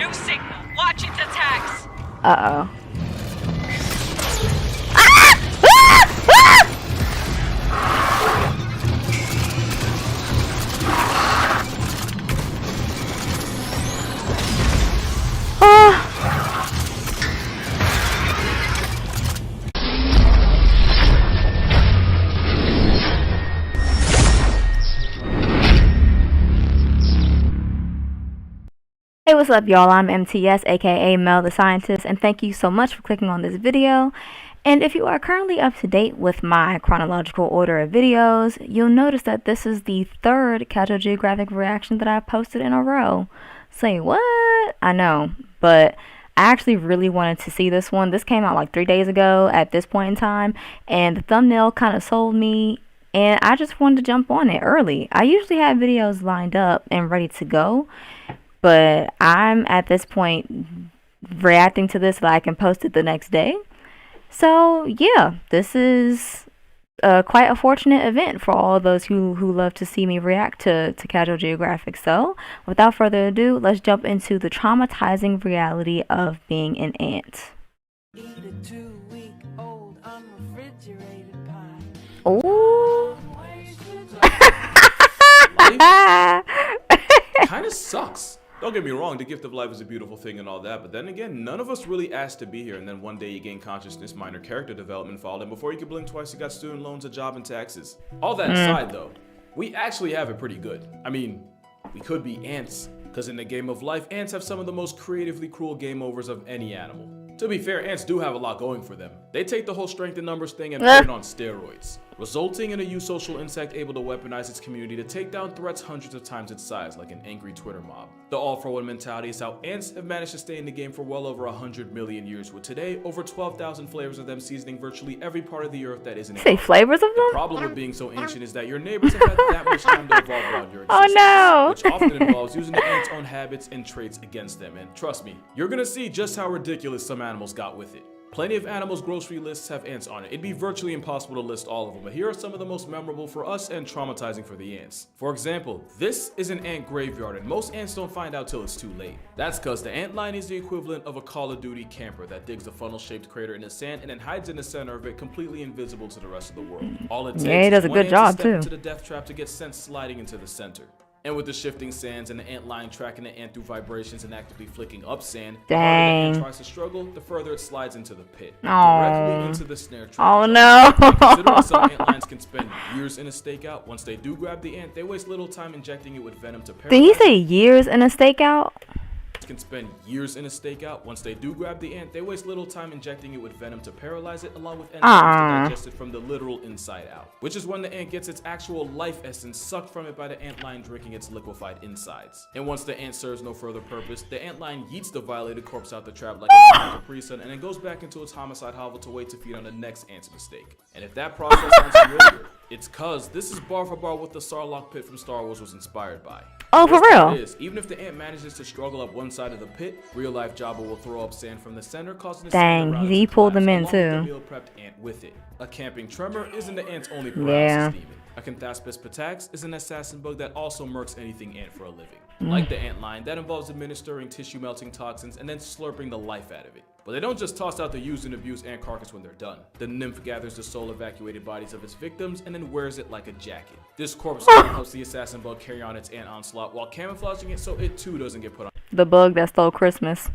New signal. Watch its attacks. Uh-oh. Hey, what's up, y'all? I'm MTS, aka Mel the Scientist, and thank you so much for clicking on this video. And if you are currently up to date with my chronological order of videos, you'll notice that this is the third Casual Geographic reaction that I've posted in a row. Say what? I know, but I actually really wanted to see this one. This came out like 3 days ago at this point in time, and the thumbnail kind of sold me, and I just wanted to jump on it early. I usually have videos lined up and ready to go, but I'm at this point reacting to this so I can post it the next day. So yeah, this is quite a fortunate event for all those who love to see me react to Casual Geographic. So without further ado, let's jump into the traumatizing reality of being an ant. Oh. Kind of sucks. Don't get me wrong, the gift of life is a beautiful thing and all that, but then again, none of us really asked to be here, and then one day you gain consciousness, minor character development followed, and before you could blink twice, you got student loans, a job, and taxes. All that aside though, we actually have it pretty good. I mean, we could be ants, because in the game of life, ants have some of the most creatively cruel game overs of any animal. To be fair, ants do have a lot going for them. They take the whole strength in numbers thing and put it on steroids, resulting in a eusocial insect able to weaponize its community to take down threats hundreds of times its size, like an angry Twitter mob. The all-for-one mentality is how ants have managed to stay in the game for well over 100 million years, with today over 12,000 flavors of them seasoning virtually every part of the earth that isn't. Say flavors of them? The problem with being so ancient is that your neighbors have had that much time to evolve around your existence. Oh no! Which often involves using the ants' own habits and traits against them, and trust me, you're gonna see just how ridiculous some animals got with it. Plenty of animals' grocery lists have ants on it. It'd be virtually impossible to list all of them, but here are some of the most memorable for us and traumatizing for the ants. For example, this is an ant graveyard, and most ants don't find out till it's too late. That's because the ant line is the equivalent of a Call of Duty camper that digs a funnel-shaped crater in the sand and then hides in the center of it, completely invisible to the rest of the world. All it takes he does is a one good ant job to step too. into the death trap to get sent sliding into the center. And with the shifting sands and the ant line tracking the ant through vibrations and actively flicking up sand, the harder the ant tries to struggle, the further it slides into the pit, directly into the snare trap. Oh no! Considering some ant lines can spend years in a stakeout, once they do grab the ant, they waste little time injecting it with venom to paralyze. Did he say years in a stakeout? Can spend years in a stakeout. Once they do grab the ant, they waste little time injecting it with venom to paralyze it, along with enzymes to digest it from the literal inside out, which is when the ant gets its actual life essence sucked from it by the ant lion drinking its liquefied insides. And once the ant serves no further purpose, the ant lion yeets the violated corpse out the trap like a Capri Sun and then goes back into its homicide hovel to wait to feed on the next ant's mistake. And if that process sounds familiar, it's cause this is bar for bar what the Sarlacc pit from Star Wars was inspired by. Oh, for real? Even if the ant manages to struggle up one side of the pit, real-life Jabba will throw up sand from the center, causing the Dang, sand he pulled them in along with the too. meal-prepped ant with it. A camping tremor isn't the ant's only paralysis demon. A Canthaspis patax is an assassin bug that also murks anything ant for a living. Like the ant lion, that involves administering tissue-melting toxins and then slurping the life out of it. But they don't just toss out the used and abused ant carcass when they're done. The nymph gathers the soul-evacuated bodies of its victims and then wears it like a jacket. This corpse helps the assassin bug carry on its ant onslaught while camouflaging it so it too doesn't get put on The bug that stole Christmas.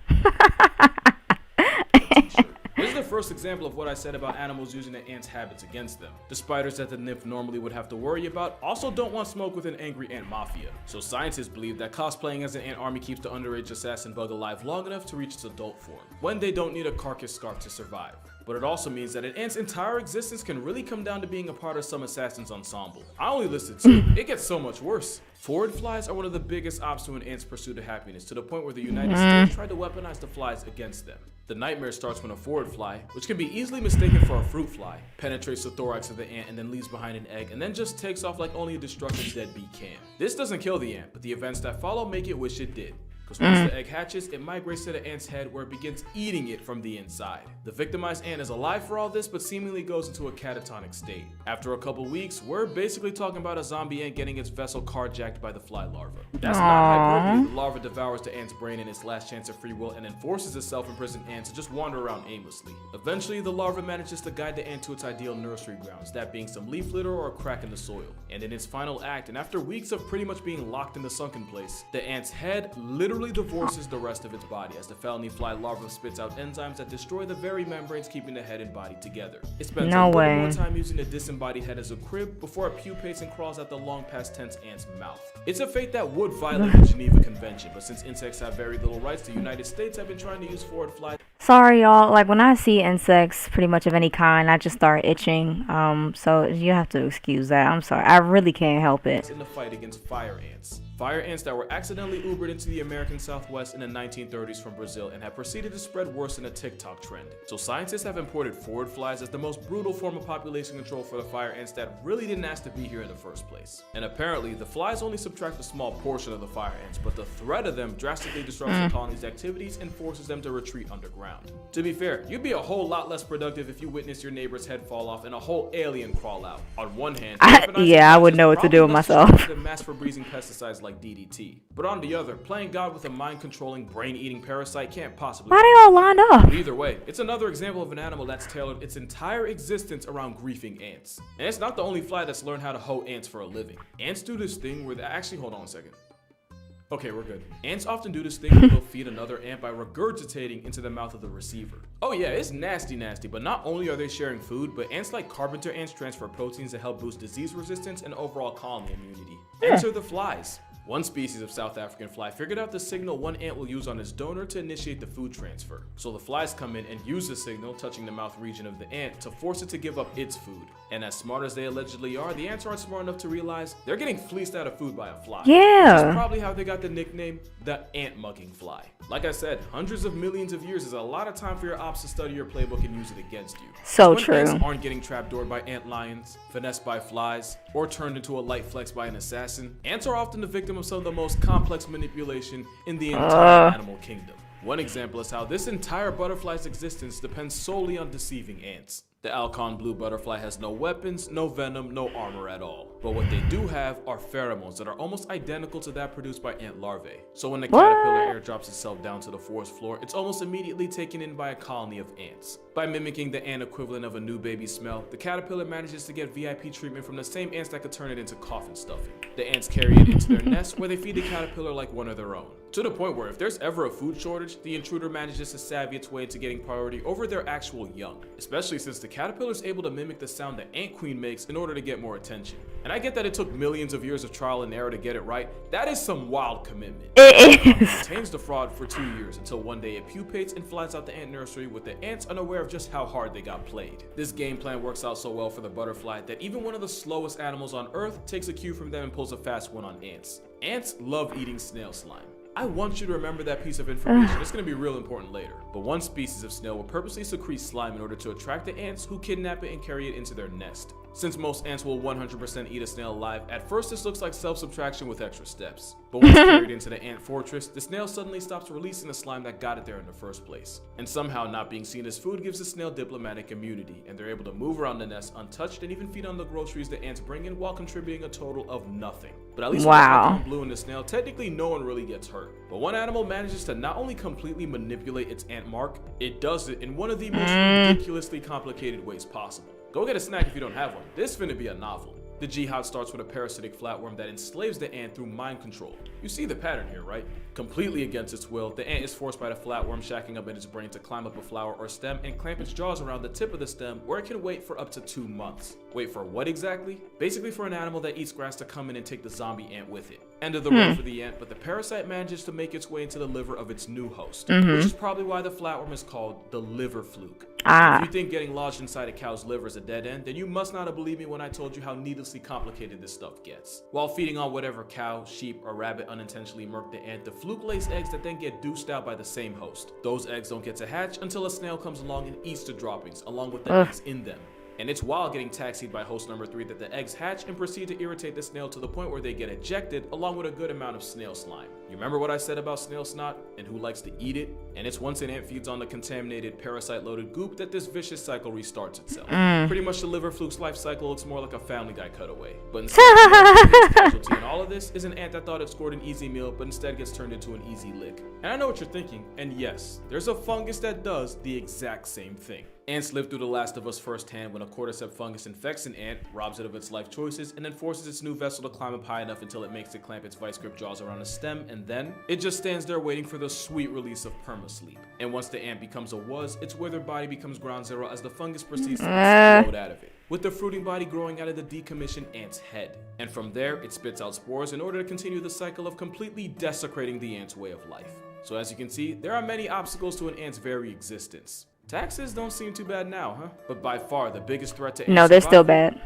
This is the first example of what I said about animals using the ant's habits against them. The spiders that the nymph normally would have to worry about also don't want smoke with an angry ant mafia. So scientists believe that cosplaying as an ant army keeps the underage assassin bug alive long enough to reach its adult form, when they don't need a carcass scarf to survive. But it also means that an ant's entire existence can really come down to being a part of some Assassin's Ensemble. I only listed 2. It gets so much worse. Forward flies are one of the biggest obstacles to an ant's pursuit of happiness, to the point where the United States tried to weaponize the flies against them. The nightmare starts when a forward fly, which can be easily mistaken for a fruit fly, penetrates the thorax of the ant and then leaves behind an egg and then just takes off like only a destructive deadbeat can. This doesn't kill the ant, but the events that follow make it wish it did. because once the egg hatches, it migrates to the ant's head where it begins eating it from the inside. The victimized ant is alive for all this, but seemingly goes into a catatonic state. After a couple weeks, we're basically talking about a zombie ant getting its vessel carjacked by the fly larva. That's not hyperbole. The larva devours the ant's brain in its last chance of free will and then forces its self-imprisoned ant to just wander around aimlessly. Eventually, the larva manages to guide the ant to its ideal nursery grounds, that being some leaf litter or a crack in the soil. And in its final act, and after weeks of pretty much being locked in the sunken place, the ant's head literally divorces the rest of its body as the felony fly larva spits out enzymes that destroy the very membranes keeping the head and body together. It spends a little more time using the disembodied head as a crib before it pupates and crawls out the long past tense ant's mouth. It's a fate that would violate the Geneva Convention, but since insects have very little rights, the United States have been trying to use forward flies. Sorry, y'all. Like, when I see insects pretty much of any kind, I just start itching. So you have to excuse that. I'm sorry. I really can't help it. In the fight against fire ants. Fire ants that were accidentally Ubered into the American Southwest in the 1930s from Brazil and have proceeded to spread worse than a TikTok trend. So scientists have imported forward flies as the most brutal form of population control for the fire ants that really didn't ask to be here in the first place. And apparently, the flies only subtract a small portion of the fire ants, but the threat of them drastically disrupts the colony's activities and forces them to retreat underground. To be fair, you'd be a whole lot less productive if you witnessed your neighbor's head fall off and a whole alien crawl out. On one hand, I would know what to do with myself. Mass for breathing pesticides like DDT. But on the other, playing God with a mind-controlling, brain-eating parasite can't possibly. Why they all lined up? Either way, it's another example of an animal that's tailored its entire existence around griefing ants. And it's not the only fly that's learned how to hoe ants for a living. Ants do this thing where they actually, hold on a second. Okay, we're good. Ants often do this thing where they'll feed another ant by regurgitating into the mouth of the receiver. Oh yeah, it's nasty, but not only are they sharing food, but ants like carpenter ants transfer proteins to help boost disease resistance and overall colony immunity. Ants are the flies. One species of South African fly figured out the signal one ant will use on its donor to initiate the food transfer. So the flies come in and use the signal, touching the mouth region of the ant, to force it to give up its food. And as smart as they allegedly are, the ants aren't smart enough to realize they're getting fleeced out of food by a fly. Yeah. Which is probably how they got the nickname, the ant-mugging fly. Like I said, hundreds of millions of years is a lot of time for your ops to study your playbook and use it against you. So when true. Ants aren't getting trapdoored by ant lions, finessed by flies, or turned into a light flex by an assassin, ants are often the victim of some of the most complex manipulation in the entire animal kingdom. One example is how this entire butterfly's existence depends solely on deceiving ants. The Alcon blue butterfly has no weapons, no venom, no armor at all. But what they do have are pheromones that are almost identical to that produced by ant larvae. So when the caterpillar airdrops itself down to the forest floor, it's almost immediately taken in by a colony of ants. By mimicking the ant equivalent of a new baby smell, the caterpillar manages to get VIP treatment from the same ants that could turn it into coffin stuffing. The ants carry it into their nest where they feed the caterpillar like one of their own. To the point where if there's ever a food shortage, the intruder manages to savvy its way into getting priority over their actual young. Especially since the caterpillar is able to mimic the sound the ant queen makes in order to get more attention. And I get that it took millions of years of trial and error to get it right. That is some wild commitment. It is. It tames the fraud for 2 years until one day it pupates and flies out the ant nursery with the ants unaware of just how hard they got played. This game plan works out so well for the butterfly that even one of the slowest animals on Earth takes a cue from them and pulls a fast one on ants. Ants love eating snail slime. I want you to remember that piece of information. It's going to be real important later. But one species of snail will purposely secrete slime in order to attract the ants who kidnap it and carry it into their nest. Since most ants will 100% eat a snail alive, at first this looks like self-subtraction with extra steps. But once carried into the ant fortress, the snail suddenly stops releasing the slime that got it there in the first place. And somehow not being seen as food gives the snail diplomatic immunity, and they're able to move around the nest untouched and even feed on the groceries the ants bring in while contributing a total of nothing. But at least with the Alcon blue and the snail, technically no one really gets hurt. But one animal manages to not only completely manipulate its ant mark, it does it in one of the most ridiculously complicated ways possible. Go get a snack if you don't have one. This finna be a novel. The jihad starts with a parasitic flatworm that enslaves the ant through mind control. You see the pattern here, right? Completely against its will, the ant is forced by the flatworm shacking up in its brain to climb up a flower or stem and clamp its jaws around the tip of the stem where it can wait for up to 2 months. Wait for what exactly? Basically for an animal that eats grass to come in and take the zombie ant with it. End of the road for the ant, but the parasite manages to make its way into the liver of its new host, which is probably why the flatworm is called the liver fluke. If you think getting lodged inside a cow's liver is a dead end, then you must not have believed me when I told you how needlessly complicated this stuff gets. While feeding on whatever cow, sheep, or rabbit unintentionally murked the ant, the fluke lays eggs that then get deuced out by the same host. Those eggs don't get to hatch until a snail comes along and eats the droppings, along with the eggs in them. And it's while getting taxied by host number 3 that the eggs hatch and proceed to irritate the snail to the point where they get ejected along with a good amount of snail slime. You remember what I said about snail snot and who likes to eat it? And it's once an ant feeds on the contaminated, parasite-loaded goop that this vicious cycle restarts itself. Pretty much the liver fluke's life cycle looks more like a Family Guy cutaway. But instead, the biggest casualty in all of this is an ant that thought it scored an easy meal, but instead gets turned into an easy lick. And I know what you're thinking, and yes, there's a fungus that does the exact same thing. Ants live through The Last of Us firsthand when a cordyceps fungus infects an ant, robs it of its life choices, and then forces its new vessel to climb up high enough until it makes it clamp its vice grip jaws around a stem, and then it just stands there waiting for the sweet release of perma-sleep. And once the ant becomes a was, its withered body becomes ground zero as the fungus proceeds to explode out of it, with the fruiting body growing out of the decommissioned ant's head. And from there, it spits out spores in order to continue the cycle of completely desecrating the ant's way of life. So as you can see, there are many obstacles to an ant's very existence. Taxes don't seem too bad now, huh? But by far, the biggest threat to ants No, they're still bad.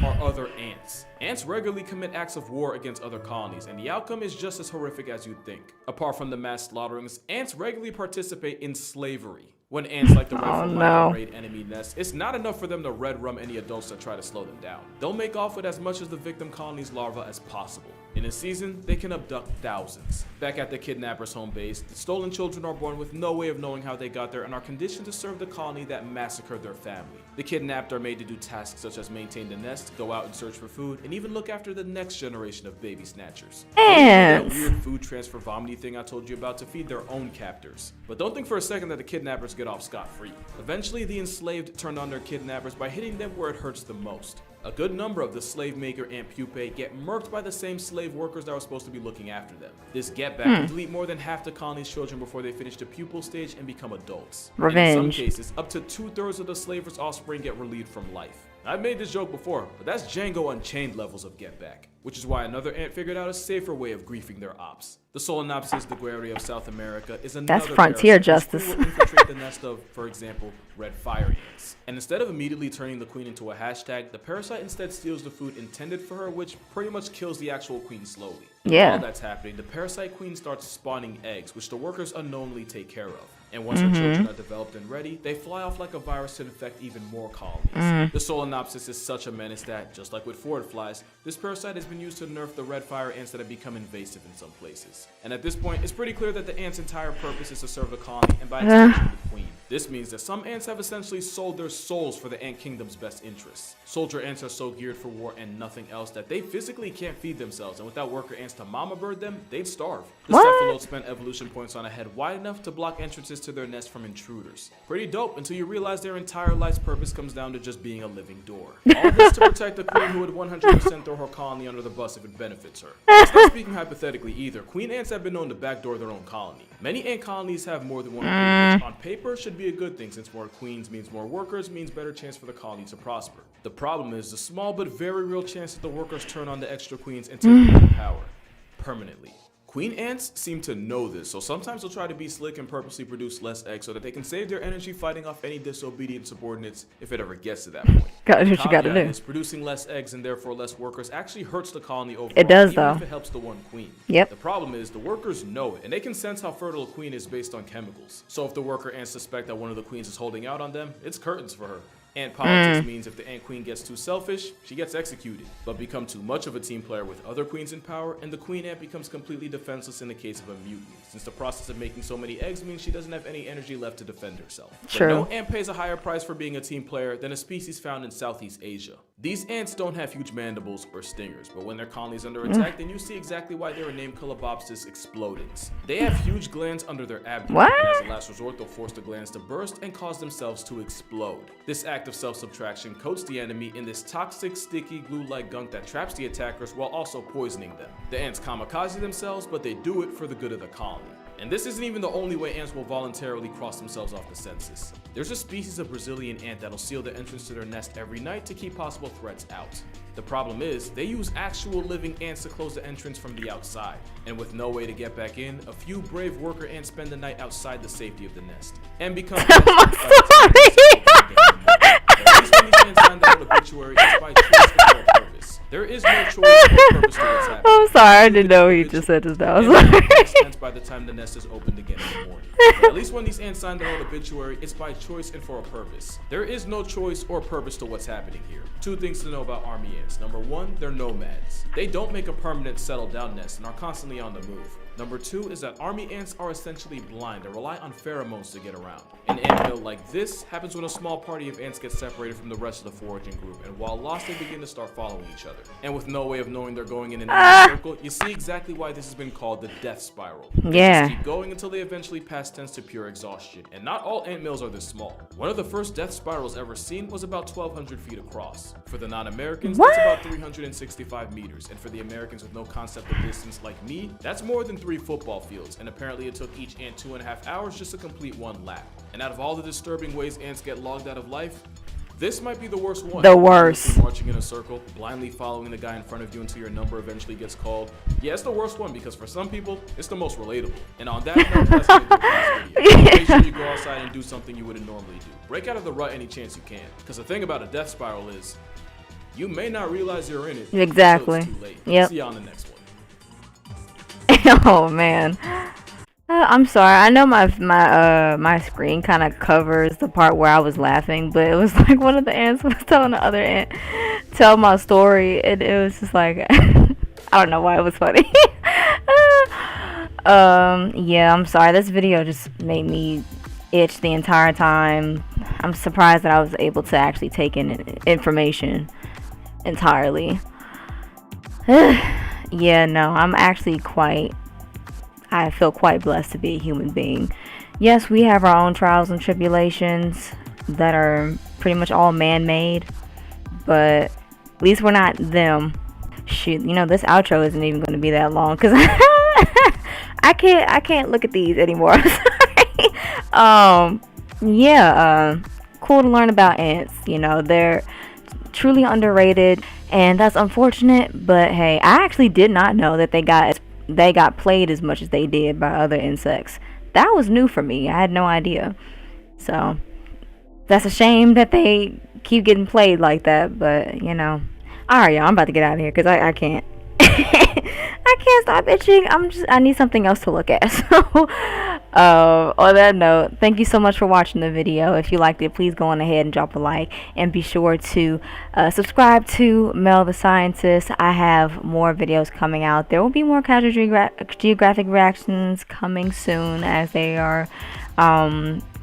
are other ants. Ants regularly commit acts of war against other colonies, and the outcome is just as horrific as you'd think. Apart from the mass slaughterings, ants regularly participate in slavery. When ants like the red raid enemy nests, it's not enough for them to red rum any adults that try to slow them down. They'll make off with as much of the victim colony's larvae as possible. In a season, they can abduct thousands. Back at the kidnapper's home base, the stolen children are born with no way of knowing how they got there and are conditioned to serve the colony that massacred their family. The kidnapped are made to do tasks such as maintain the nest, go out and search for food, and even look after the next generation of baby snatchers. Ants! That weird food transfer vomiting thing I told you about to feed their own captors. But don't think for a second that the kidnappers get off scot-free. Eventually, the enslaved turn on their kidnappers by hitting them where it hurts the most. A good number of the slave maker ant pupae get murked by the same slave workers that were supposed to be looking after them. This get-back can delete more than half the colony's children before they finish the pupal stage and become adults. Revenge. And in some cases, up to 2/3 of the slaver's offspring get relieved from life. I've made this joke before, but that's Django Unchained levels of get back, which is why another ant figured out a safer way of griefing their ops. The Solenopsis guerrieri of South America is another That's frontier parasite justice. who will infiltrate the nest of, for example, red fire ants. And instead of immediately turning the queen into a hashtag, the parasite instead steals the food intended for her, which pretty much kills the actual queen slowly. Yeah. While that's happening, the parasite queen starts spawning eggs, which the workers unknowingly take care of. And once her children are developed and ready, they fly off like a virus to infect even more colonies. The Solenopsis is such a menace that, just like with forward flies, this parasite has been used to nerf the red fire ants that have become invasive in some places. And at this point, it's pretty clear that the ant's entire purpose is to serve the colony and by extension the queen. This means that some ants have essentially sold their souls for the ant kingdom's best interests. Soldier ants are so geared for war and nothing else that they physically can't feed themselves, and without worker ants to mama bird them, they'd starve. The cephalotes spent evolution points on a head wide enough to block entrances to their nest from intruders. Pretty dope until you realize their entire life's purpose comes down to just being a living door. All this to protect the queen who would 100% throw her colony under the bus if it benefits her. It's not speaking hypothetically either. Queen ants have been known to backdoor their own colony. Many ant colonies have more than one queen, which on paper should be a good thing since more queens means more workers means better chance for the colony to prosper. The problem is the small but very real chance that the workers turn on the extra queens and take over power permanently. Queen ants seem to know this, so sometimes they'll try to be slick and purposely produce less eggs so that they can save their energy fighting off any disobedient subordinates if it ever gets to that point. Gotta do what you gotta do. Is producing less eggs and therefore less workers actually hurts the colony overall. It does, even though. if it helps the one queen. Yep. The problem is the workers know it, and they can sense how fertile a queen is based on chemicals. So if the worker ants suspect that one of the queens is holding out on them, it's curtains for her. Ant politics means if the ant queen gets too selfish, she gets executed, but become too much of a team player with other queens in power, and the queen ant becomes completely defenseless in the case of a mutiny, since the process of making so many eggs means she doesn't have any energy left to defend herself. True. But no ant pays a higher price for being a team player than a species found in Southeast Asia. These ants don't have huge mandibles or stingers, but when their colony is under attack, then you see exactly why they were named Colobopsis explodens. They have huge glands under their abdomen, and as a last resort, they'll force the glands to burst and cause themselves to explode. This act of self-subtraction coats the enemy in this toxic, sticky, glue-like gunk that traps the attackers while also poisoning them. The ants kamikaze themselves, but they do it for the good of the colony. And this isn't even the only way ants will voluntarily cross themselves off the census. There's a species of Brazilian ant that'll seal the entrance to their nest every night to keep possible threats out. The problem is, they use actual living ants to close the entrance from the outside. And with no way to get back in, a few brave worker ants spend the night outside the safety of the nest. And become obituary is by choice or purpose. There is no choice or purpose to what's happening. I'm sorry, I didn't know he just said just now. I'm sorry. By the time the nest is opened again in the morning. But at least when these ants sign their own obituary, it's by choice and for a purpose. There is no choice or purpose to what's happening here. Two things to know about army ants. Number one, they're nomads. They don't make a permanent settled down nest and are constantly on the move. Number 2 is that army ants are essentially blind and rely on pheromones to get around. An anthill like this happens when a small party of ants get separated from the rest of the foraging group, and while lost they begin to start following each other. And with no way of knowing they're going in an empty circle, you see exactly why this has been called the death spiral. They just keep going until they eventually pass tense to pure exhaustion, and not all ant mills are this small. One of the first death spirals ever seen was about 1,200 feet across. For the non-Americans, that's about 365 meters, and for the Americans with no concept of distance like me, that's more than 3 football fields, and apparently it took each ant 2.5 hours just to complete 1 lap. And out of all the disturbing ways ants get logged out of life, this might be the worst one. The worst. Marching in a circle, blindly following the guy in front of you until your number eventually gets called. Yeah, it's the worst one because for some people, it's the most relatable. And on that note, that's the end of this video. Make sure you go outside and do something you wouldn't normally do. Break out of the rut any chance you can. Because the thing about a death spiral is, you may not realize you're in it. Exactly. Until it's too late. Yep. See you on the next one. Oh man. I'm sorry. I know my screen kind of covers the part where I was laughing, but it was like one of the ants was telling the other ant tell my story, and it was just like I don't know why it was funny. Yeah, I'm sorry. This video just made me itch the entire time. I'm surprised that I was able to actually take in information entirely. Yeah, no, I'm actually I feel quite blessed to be a human being. Yes, we have our own trials and tribulations that are pretty much all man-made, but at least we're not them. Shoot, you know, this outro isn't even going to be that long because I can't look at these anymore. I'm sorry. Yeah, cool to learn about ants. You know, they're truly underrated, and that's unfortunate, but hey, I actually did not know that they got played as much as they did by other insects. That was new for me. I had no idea. So that's a shame that they keep getting played like that, but you know. Alright, y'all, I'm about to get out of here because I can't I can't stop itching. I need something else to look at. So on that note, thank you so much for watching the video. If you liked it, please go on ahead and drop a like, and be sure to subscribe to Mel the Scientist. I have more videos coming out. There will be more Casual Geographic reactions coming soon as they are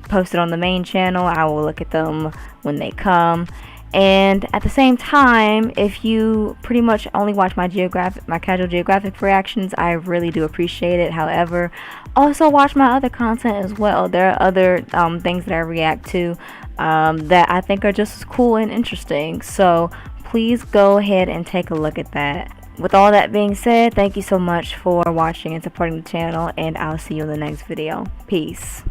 posted on the main channel. I will look at them when they come. And at the same time, if you pretty much only watch my Casual Geographic reactions, I really do appreciate it. However, also watch my other content as well. There are other things that I react to that I think are just as cool and interesting. So please go ahead and take a look at that. With all that being said, thank you so much for watching and supporting the channel, and I'll see you in the next video. Peace.